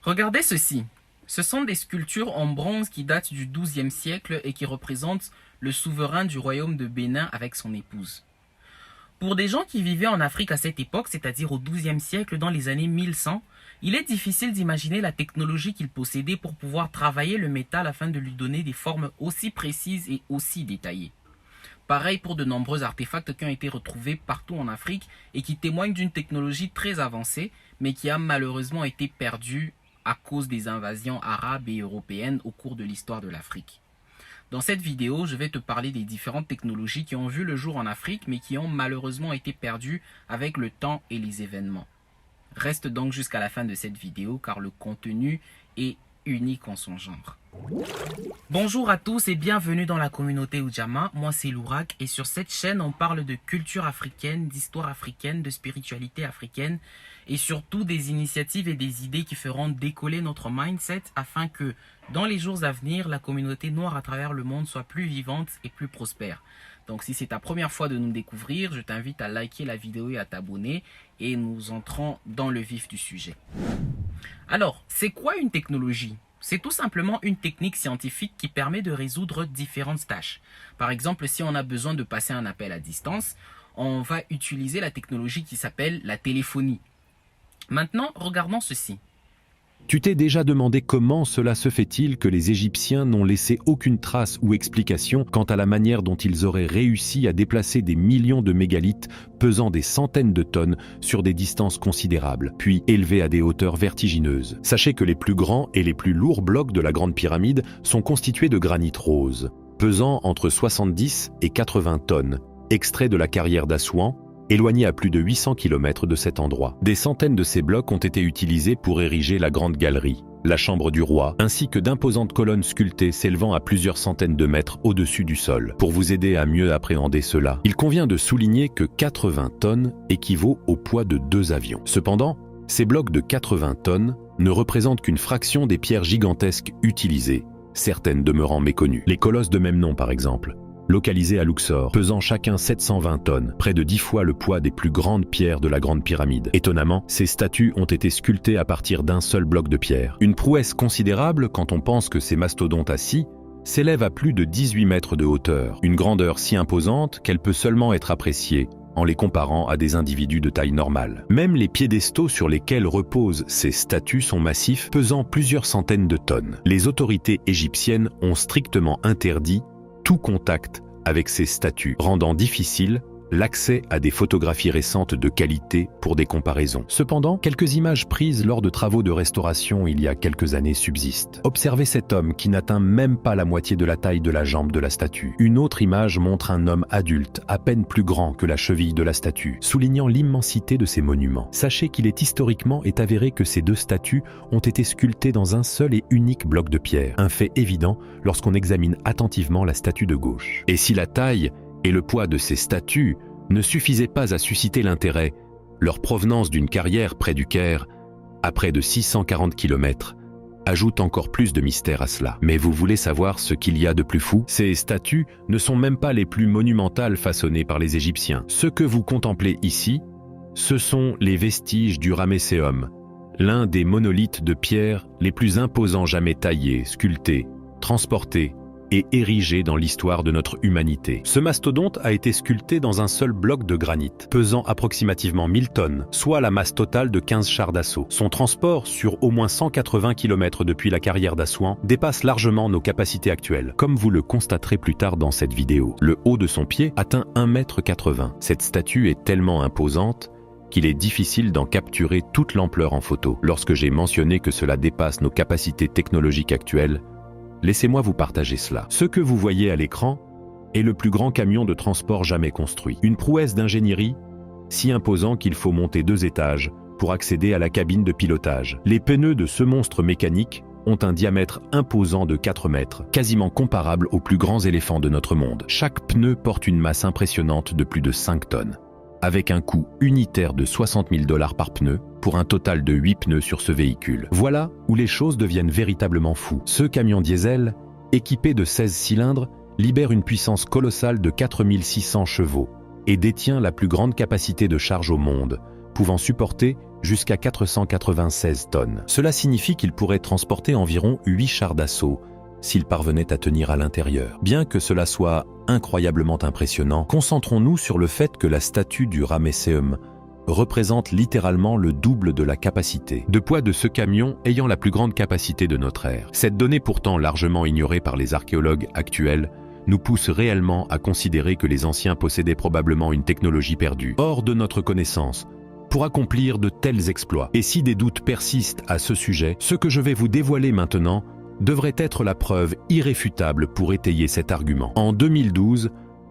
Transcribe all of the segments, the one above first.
Regardez ceci. Ce sont des sculptures en bronze qui datent du XIIe siècle et qui représentent le souverain du royaume de Bénin avec son épouse. Pour des gens qui vivaient en Afrique à cette époque, c'est-à-dire au XIIe siècle, dans les années 1100, il est difficile d'imaginer la technologie qu'ils possédaient pour pouvoir travailler le métal afin de lui donner des formes aussi précises et aussi détaillées. Pareil pour de nombreux artefacts qui ont été retrouvés partout en Afrique et qui témoignent d'une technologie très avancée, mais qui a malheureusement été perdue à cause des invasions arabes et européennes au cours de l'histoire de l'Afrique. Dans cette vidéo, je vais te parler des différentes technologies qui ont vu le jour en Afrique, mais qui ont malheureusement été perdues avec le temps et les événements. Reste donc jusqu'à la fin de cette vidéo car le contenu est unique en son genre. Bonjour à tous et bienvenue dans la communauté Ujamaa, moi c'est Lourak et sur cette chaîne on parle de culture africaine, d'histoire africaine, de spiritualité africaine et surtout des initiatives et des idées qui feront décoller notre mindset afin que dans les jours à venir la communauté noire à travers le monde soit plus vivante et plus prospère. Donc si c'est ta première fois de nous découvrir, je t'invite à liker la vidéo et à t'abonner et nous entrons dans le vif du sujet. Alors, c'est quoi une technologie ? C'est tout simplement une technique scientifique qui permet de résoudre différentes tâches. Par exemple, si on a besoin de passer un appel à distance, on va utiliser la technologie qui s'appelle la téléphonie. Maintenant, regardons ceci. Tu t'es déjà demandé comment cela se fait-il que les Égyptiens n'ont laissé aucune trace ou explication quant à la manière dont ils auraient réussi à déplacer des millions de mégalithes pesant des centaines de tonnes sur des distances considérables, puis élevés à des hauteurs vertigineuses. Sachez que les plus grands et les plus lourds blocs de la Grande Pyramide sont constitués de granit rose, pesant entre 70 et 80 tonnes, extraits de la carrière d'Assouan, éloigné à plus de 800 km de cet endroit. Des centaines de ces blocs ont été utilisés pour ériger la Grande Galerie, la Chambre du Roi, ainsi que d'imposantes colonnes sculptées s'élevant à plusieurs centaines de mètres au-dessus du sol. Pour vous aider à mieux appréhender cela, il convient de souligner que 80 tonnes équivaut au poids de 2 avions. Cependant, ces blocs de 80 tonnes ne représentent qu'une fraction des pierres gigantesques utilisées, certaines demeurant méconnues. Les colosses de même nom par exemple, localisés à Luxor, pesant chacun 720 tonnes, près de 10 fois le poids des plus grandes pierres de la Grande Pyramide. Étonnamment, ces statues ont été sculptées à partir d'un seul bloc de pierre. Une prouesse considérable quand on pense que ces mastodontes assis s'élèvent à plus de 18 mètres de hauteur, une grandeur si imposante qu'elle peut seulement être appréciée en les comparant à des individus de taille normale. Même les piédestaux sur lesquels reposent ces statues sont massifs, pesant plusieurs centaines de tonnes. Les autorités égyptiennes ont strictement interdit tout contact avec ces statues, rendant difficile l'accès à des photographies récentes de qualité pour des comparaisons. Cependant, quelques images prises lors de travaux de restauration il y a quelques années subsistent. Observez cet homme qui n'atteint même pas la moitié de la taille de la jambe de la statue. Une autre image montre un homme adulte, à peine plus grand que la cheville de la statue, soulignant l'immensité de ces monuments. Sachez qu'il est historiquement avéré que ces deux statues ont été sculptées dans un seul et unique bloc de pierre, un fait évident lorsqu'on examine attentivement la statue de gauche. Et si la taille et le poids de ces statues ne suffisaient pas à susciter l'intérêt, leur provenance d'une carrière près du Caire, à près de 640 km, ajoute encore plus de mystère à cela. Mais vous voulez savoir ce qu'il y a de plus fou ? Ces statues ne sont même pas les plus monumentales façonnées par les Égyptiens. Ce que vous contemplez ici, ce sont les vestiges du Ramesséum, l'un des monolithes de pierre les plus imposants jamais taillés, sculptés, transportés et érigé dans l'histoire de notre humanité. Ce mastodonte a été sculpté dans un seul bloc de granit, pesant approximativement 1000 tonnes, soit la masse totale de 15 chars d'assaut. Son transport sur au moins 180 km depuis la carrière d'Assouan dépasse largement nos capacités actuelles, comme vous le constaterez plus tard dans cette vidéo. Le haut de son pied atteint 1,80 m. Cette statue est tellement imposante qu'il est difficile d'en capturer toute l'ampleur en photo. Lorsque j'ai mentionné que cela dépasse nos capacités technologiques actuelles, laissez-moi vous partager cela. Ce que vous voyez à l'écran est le plus grand camion de transport jamais construit. Une prouesse d'ingénierie si imposant qu'il faut monter 2 étages pour accéder à la cabine de pilotage. Les pneus de ce monstre mécanique ont un diamètre imposant de 4 mètres, quasiment comparable aux plus grands éléphants de notre monde. Chaque pneu porte une masse impressionnante de plus de 5 tonnes, avec un coût unitaire de 60 000 $ par pneu, pour un total de 8 pneus sur ce véhicule. Voilà où les choses deviennent véritablement fous. Ce camion diesel, équipé de 16 cylindres, libère une puissance colossale de 4600 chevaux et détient la plus grande capacité de charge au monde, pouvant supporter jusqu'à 496 tonnes. Cela signifie qu'il pourrait transporter environ 8 chars d'assaut s'il parvenait à tenir à l'intérieur. Bien que cela soit incroyablement impressionnant, concentrons-nous sur le fait que la statue du Ramesseum représente littéralement le double de la capacité de poids de ce camion ayant la plus grande capacité de notre ère. Cette donnée pourtant largement ignorée par les archéologues actuels nous pousse réellement à considérer que les anciens possédaient probablement une technologie perdue, hors de notre connaissance, pour accomplir de tels exploits. Et si des doutes persistent à ce sujet, ce que je vais vous dévoiler maintenant devrait être la preuve irréfutable pour étayer cet argument. En 2012,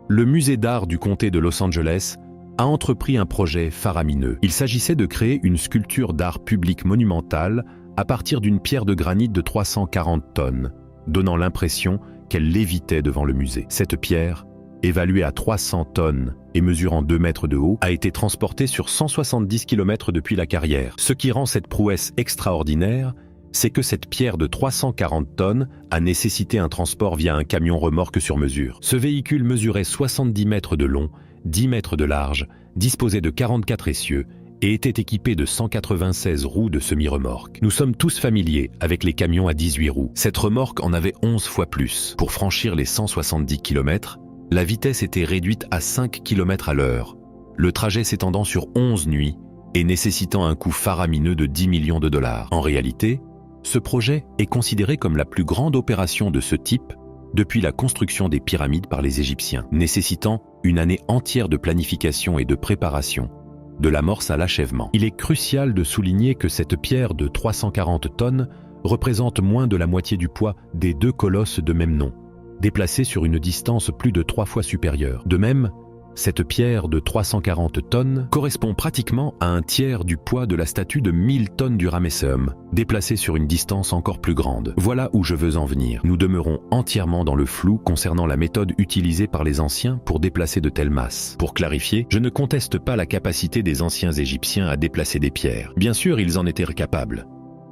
le musée d'art du comté de Los Angeles a entrepris un projet faramineux. Il s'agissait de créer une sculpture d'art public monumentale à partir d'une pierre de granit de 340 tonnes, donnant l'impression qu'elle lévitait devant le musée. Cette pierre, évaluée à 300 tonnes et mesurant 2 mètres de haut, a été transportée sur 170 km depuis la carrière. Ce qui rend cette prouesse extraordinaire, c'est que cette pierre de 340 tonnes a nécessité un transport via un camion remorque sur mesure. Ce véhicule mesurait 70 mètres de long, 10 mètres de large, disposait de 44 essieux et était équipé de 196 roues de semi-remorque. Nous sommes tous familiers avec les camions à 18 roues. Cette remorque en avait 11 fois plus. Pour franchir les 170 km, la vitesse était réduite à 5 km à l'heure, le trajet s'étendant sur 11 nuits et nécessitant un coût faramineux de 10 millions de dollars. En réalité, ce projet est considéré comme la plus grande opération de ce type depuis la construction des pyramides par les Égyptiens, nécessitant une année entière de planification et de préparation, de l'amorce à l'achèvement. Il est crucial de souligner que cette pierre de 340 tonnes représente moins de la moitié du poids des 2 colosses de même nom, déplacés sur une distance plus de 3 fois supérieure. De même, cette pierre de 340 tonnes correspond pratiquement à un tiers du poids de la statue de 1000 tonnes du Ramesseum, déplacée sur une distance encore plus grande. Voilà où je veux en venir. Nous demeurons entièrement dans le flou concernant la méthode utilisée par les anciens pour déplacer de telles masses. Pour clarifier, je ne conteste pas la capacité des anciens Égyptiens à déplacer des pierres. Bien sûr, ils en étaient capables.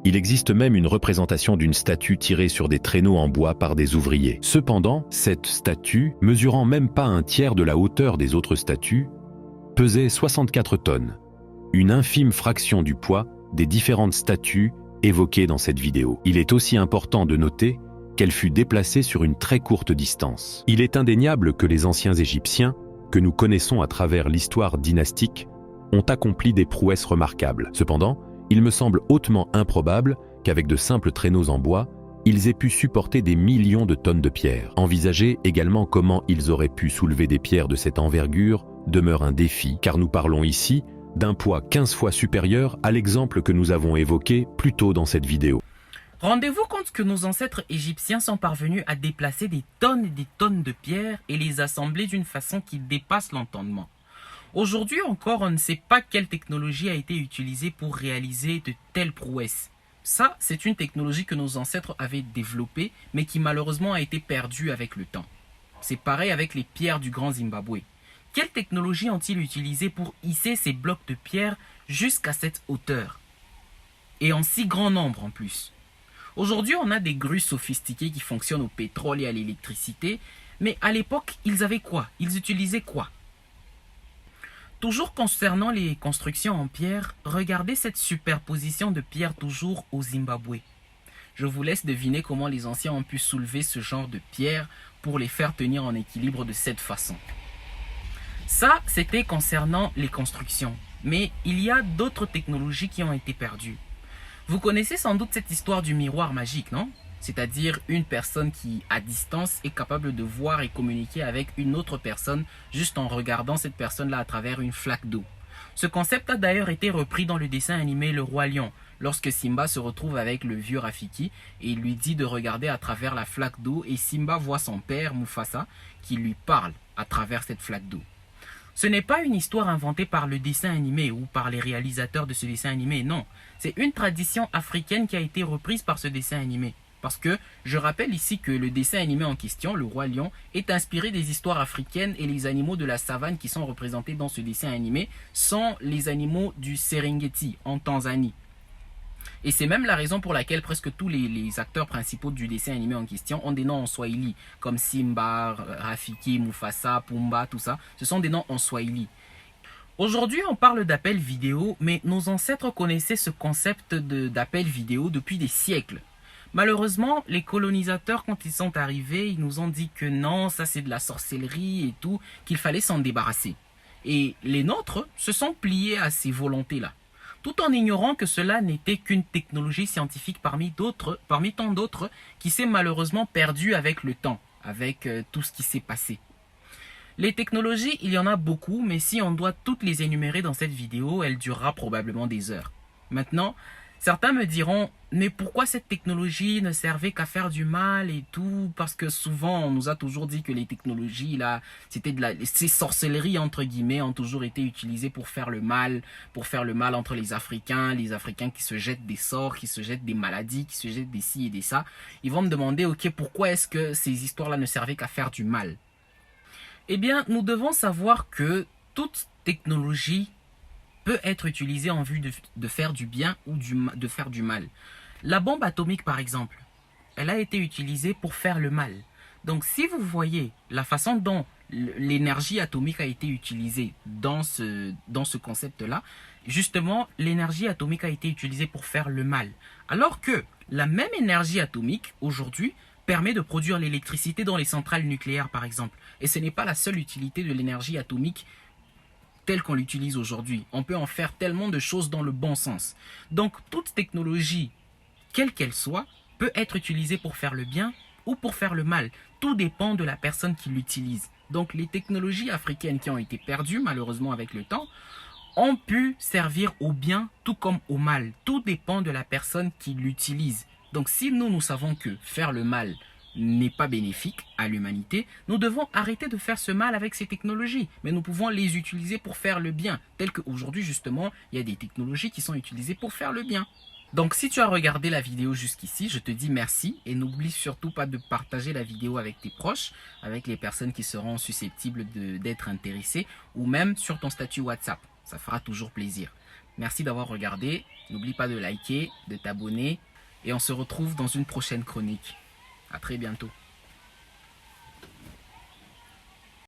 Il existe même une représentation d'une statue tirée sur des traîneaux en bois par des ouvriers. Cependant, cette statue, mesurant même pas un tiers de la hauteur des autres statues, pesait 64 tonnes, une infime fraction du poids des différentes statues évoquées dans cette vidéo. Il est aussi important de noter qu'elle fut déplacée sur une très courte distance. Il est indéniable que les anciens Égyptiens, que nous connaissons à travers l'histoire dynastique, ont accompli des prouesses remarquables. Cependant, il me semble hautement improbable qu'avec de simples traîneaux en bois, ils aient pu supporter des millions de tonnes de pierres. Envisager également comment ils auraient pu soulever des pierres de cette envergure demeure un défi, car nous parlons ici d'un poids 15 fois supérieur à l'exemple que nous avons évoqué plus tôt dans cette vidéo. Rendez-vous compte que nos ancêtres égyptiens sont parvenus à déplacer des tonnes et des tonnes de pierres et les assembler d'une façon qui dépasse l'entendement. Aujourd'hui encore, on ne sait pas quelle technologie a été utilisée pour réaliser de telles prouesses. Ça, c'est une technologie que nos ancêtres avaient développée, mais qui malheureusement a été perdue avec le temps. C'est pareil avec les pierres du Grand Zimbabwe. Quelle technologie ont-ils utilisé pour hisser ces blocs de pierre jusqu'à cette hauteur? Et en si grand nombre en plus. Aujourd'hui, on a des grues sophistiquées qui fonctionnent au pétrole et à l'électricité, mais à l'époque, ils avaient quoi? Ils utilisaient quoi? Toujours concernant les constructions en pierre, regardez cette superposition de pierres toujours au Zimbabwe. Je vous laisse deviner comment les anciens ont pu soulever ce genre de pierres pour les faire tenir en équilibre de cette façon. Ça, c'était concernant les constructions. Mais il y a d'autres technologies qui ont été perdues. Vous connaissez sans doute cette histoire du miroir magique, non? C'est-à-dire une personne qui, à distance, est capable de voir et communiquer avec une autre personne juste en regardant cette personne-là à travers une flaque d'eau. Ce concept a d'ailleurs été repris dans le dessin animé Le Roi Lion, lorsque Simba se retrouve avec le vieux Rafiki et il lui dit de regarder à travers la flaque d'eau et Simba voit son père, Mufasa, qui lui parle à travers cette flaque d'eau. Ce n'est pas une histoire inventée par le dessin animé ou par les réalisateurs de ce dessin animé, non. C'est une tradition africaine qui a été reprise par ce dessin animé. Parce que je rappelle ici que le dessin animé en question, Le Roi Lion, est inspiré des histoires africaines et les animaux de la savane qui sont représentés dans ce dessin animé sont les animaux du Serengeti en Tanzanie. Et c'est même la raison pour laquelle presque tous les acteurs principaux du dessin animé en question ont des noms en Swahili, comme Simba, Rafiki, Mufasa, Pumba, tout ça. Ce sont des noms en Swahili. Aujourd'hui, on parle d'appel vidéo, mais nos ancêtres connaissaient ce concept d'appel vidéo depuis des siècles. Malheureusement, les colonisateurs, quand ils sont arrivés, ils nous ont dit que non, ça c'est de la sorcellerie et tout, qu'il fallait s'en débarrasser. Et les nôtres se sont pliés à ces volontés-là, tout en ignorant que cela n'était qu'une technologie scientifique parmi tant d'autres, qui s'est malheureusement perdue avec le temps, avec tout ce qui s'est passé. Les technologies, il y en a beaucoup, mais si on doit toutes les énumérer dans cette vidéo, elle durera probablement des heures. Maintenant, certains me diront, mais pourquoi cette technologie ne servait qu'à faire du mal et tout? Parce que souvent, on nous a toujours dit que les technologies, là, ces sorcelleries, entre guillemets, ont toujours été utilisées pour faire le mal entre les Africains qui se jettent des sorts, qui se jettent des maladies, qui se jettent des ci et des ça. Ils vont me demander, ok, pourquoi est-ce que ces histoires-là ne servaient qu'à faire du mal? Eh bien, nous devons savoir que toute technologie peut être utilisée en vue de faire du bien ou de faire du mal. La bombe atomique, par exemple, elle a été utilisée pour faire le mal. Donc, si vous voyez la façon dont l'énergie atomique a été utilisée dans ce concept-là, justement, l'énergie atomique a été utilisée pour faire le mal. Alors que la même énergie atomique, aujourd'hui, permet de produire l'électricité dans les centrales nucléaires, par exemple. Et ce n'est pas la seule utilité de l'énergie atomique telle qu'on l'utilise aujourd'hui. On peut en faire tellement de choses dans le bon sens. Donc, toute technologie, quelle qu'elle soit, peut être utilisée pour faire le bien ou pour faire le mal. Tout dépend de la personne qui l'utilise. Donc, les technologies africaines qui ont été perdues, malheureusement avec le temps, ont pu servir au bien tout comme au mal. Tout dépend de la personne qui l'utilise. Donc si nous savons que faire le mal n'est pas bénéfique à l'humanité, nous devons arrêter de faire ce mal avec ces technologies. Mais nous pouvons les utiliser pour faire le bien. Tel qu'aujourd'hui, justement, il y a des technologies qui sont utilisées pour faire le bien. Donc si tu as regardé la vidéo jusqu'ici, je te dis merci et n'oublie surtout pas de partager la vidéo avec tes proches, avec les personnes qui seront susceptibles d'être intéressées ou même sur ton statut WhatsApp. Ça fera toujours plaisir. Merci d'avoir regardé. N'oublie pas de liker, de t'abonner. Et on se retrouve dans une prochaine chronique. À très bientôt.